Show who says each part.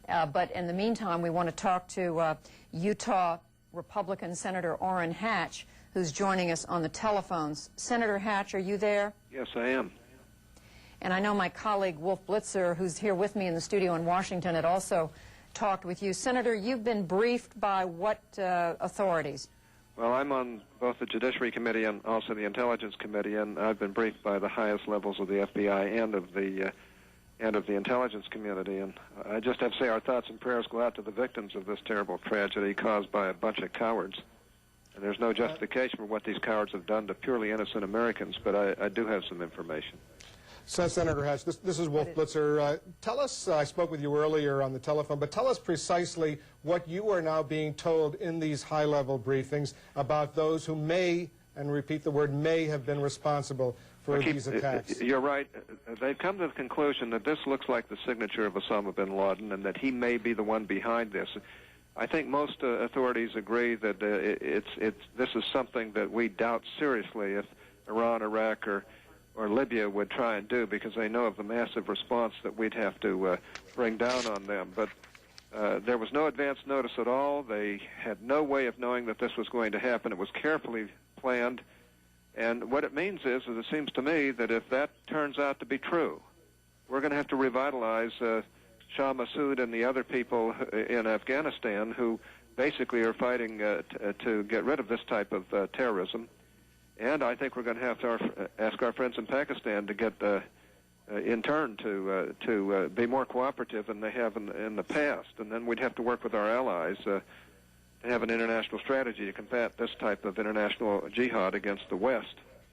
Speaker 1: But in the meantime, we want to talk to Utah Republican Senator Orrin Hatch, who's joining us on the telephones. Senator Hatch, are you there?
Speaker 2: Yes, I am.
Speaker 1: And I know my colleague Wolf Blitzer, who's here with me in the studio in Washington, had also talked with you. Senator, you've been briefed by what authorities?
Speaker 2: Well, I'm on both the Judiciary Committee and also the Intelligence Committee, and I've been briefed by the highest levels of the FBI and of the intelligence community. And I just have to say our thoughts and prayers go out to the victims of this terrible tragedy caused by a bunch of cowards. And there's no justification for what these cowards have done to purely innocent Americans, but I do have some information.
Speaker 3: Senator Hatch, this is Wolf Blitzer. Tell us, I spoke with you earlier on the telephone, but tell us precisely what you are now being told in these high-level briefings about those who may, and repeat the word may, have been responsible for these attacks.
Speaker 2: You're right. They've come to the conclusion that this looks like the signature of Osama bin Laden and that he may be the one behind this. I think most authorities agree that this is something that we doubt seriously if Iran, Iraq, or Libya would try and do, because they know of the massive response that we'd have to bring down on them. But there was no advance notice at all. They had no way of knowing that this was going to happen. It was carefully planned. And what it means is it seems to me that if that turns out to be true, we're going to have to revitalize Shah Massoud and the other people in Afghanistan who basically are fighting to get rid of this type of terrorism. And I think we're going to have to ask our friends in Pakistan to get, in turn, to be more cooperative than they have in the past. And then we'd have to work with our allies to have an international strategy to combat this type of international jihad against the West.